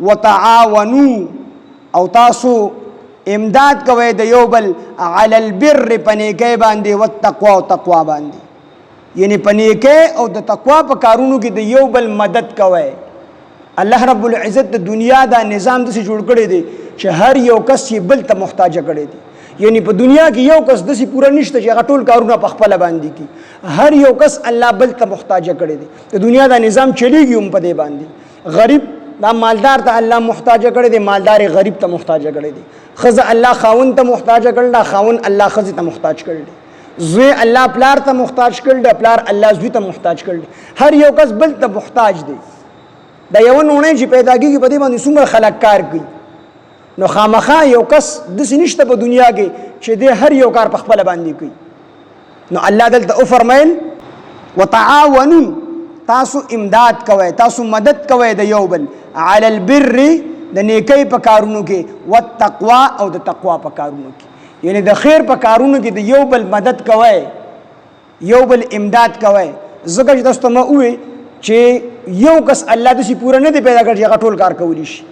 وتعاونوا او تاسو امداد کوئ د یو بل علی البر پنیکې باندې والتقوا او تقوا باندې یعنی پنیکې او د تقوا په کارونو کې د یو بل مدد کوئ الله رب العزت د دنیا دا نظام داسې جوړ کړی دی چې هر یو کس یې بل ته محتاج کړی دی یعنی په دنیا کې یو کس داسې پوره نشته چې هغه ټول کارونه په خپله باندې کړي هر یو کس الله بل ته محتاج کړی دی د دنیا دا نظام چلیږي هم په دې باندې غریب دا مالدار ته الله محتاج کړی دی مالدار غریب ته محتاج کړی دی ښځه الله خاوند ته محتاج کړی دی خاوند الله ښځې ته محتاج کړی دی زوی الله پلار ته محتاج کړی دی پلار الله زوی ته محتاج کړی دی هر یو کس بل ته محتاج دی دا یو نوڼۍ چې پیدا کېږي په دې باندې څومره خلک کار کوي نو خامخا یو کس داسې نشته په دنیا کې چې دی هر یو کار په خپله باندې کوي نو الله دلته وفرمیل وتعاونوا تاسو امداد کوئ تاسو مدد کوئ د یو بل علی البر د نیکۍ په کارونو کې والتقوا او د تقوا په کارونو کې یعنی د خیر په کارونو کې د یو بل مدد کوئ یو بل امداد کوئ ځکه چې تاسو ته ما ووایي چې یو کس الله داسې پوره نه دی پیدا کړی چې هغه ټول کار کولی شي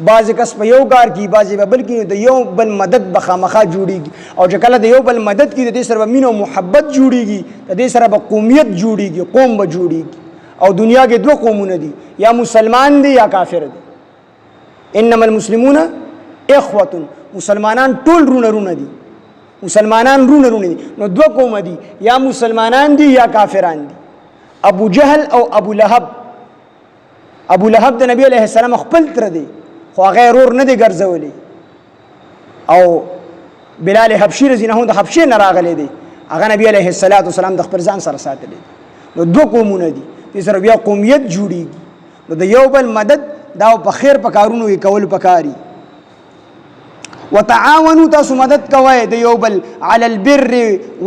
بعضې کس په یو کار کې بعضې په بل کې د یو بل مدد به خامخا جوړېږي او چې کله د یو بل مدد کې د دې سره به مینه او محبت جوړېږي د دې سره به قومیت جوړېږي قوم به جوړېږي او دنیا کې دوه قومونه دي یا مسلمان دي یا کافر دي انما المسلمون اخوة مسلمانان ټول رونه دي مسلمانان رونه دي نو دوه قوم دي یا مسلمانان دي یا کافران دي ابو جهل او ابو لهب د نبی علیه السلام خپل تر دی خو هغه ورور نه دی ګرځولی او بلال حبشي رضی الله عنه د حبشې نه راغلی دی هغه نبی علیه السلام د خپل ځان سره ساتلی نو دوه قومونه دي دې سره بیا قومیت جوړېږي نو د یو بل مدد دا په خیر په کارونو کې کول پکاري وتعاونوا تاسو مدد کوئ د یو بل علی البر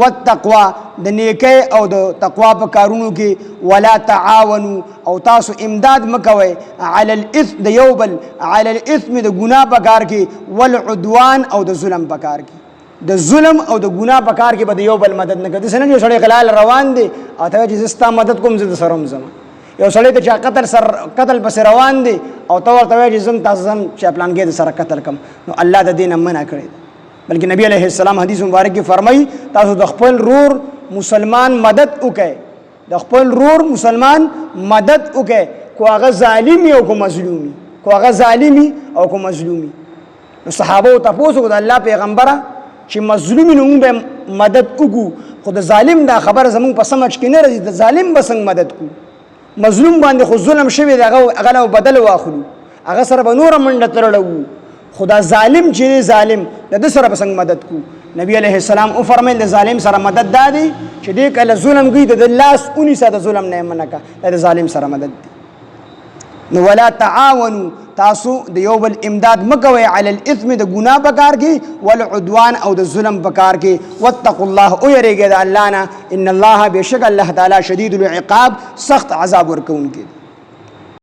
والتقوا د نیکۍ او د تقوا په کارونو کې ولا تعاونوا او تاسو امداد مکوئ علی الاثم د یو بل علی الاثم د ګناه په کار کې والعدوان او د ظلم په کار کې د ظلم او د ګناه په کار کې به د یو بل مدد نه کوي داسې نه چې سړی غلال روان دی او ته چې زه ستا مدد کوم زه د سره هم ځم یو سړی ته چې قتل پسې روان دی او ته ورته وایې چې زم تاسو ځم چې پلانګې د سره قتل کړم نو الله د دې نه منع کړی دی بلکې نبی علیه السلام حدیث مبارک کې فرمایي تاسو د خپل رور مسلمان مدد وکئ د خپل رور مسلمان مدد وکئ کو هغه ظالمي او کو مظلومي کو هغه ظالمي او کو مظلومي نو صحابه تاسو کو د الله پیغمبره چې مظلوم نو موږ مدد وکړو خو د ظالم دا خبره زموږ په سمجھ کې نه راځي د ظالم به څنګه مدد کو مظلوم باندې خو ظلم شوی دی هغه بدل واخلو هغه سره به نوره منډه تړلو خدا ظالم چې ظالم د سره به څنګه مدد کو نبی علیه السلام او فرمایل د ظالم سره مدد دادی چې دې کله ظلم کوي د لاس اونې سره د ظلم نه منکه د ظالم سره مدد دی نو ولا تعاونوا تاسو د یو بل امداد مکوئ علی الاثم د ګناه په کار کې والعدوان او د ظلم په کار کې واتقوا الله او یریږئ د الله نه ان الله بشک الله تعالی شدید العقاب سخت عذاب ورکوونکی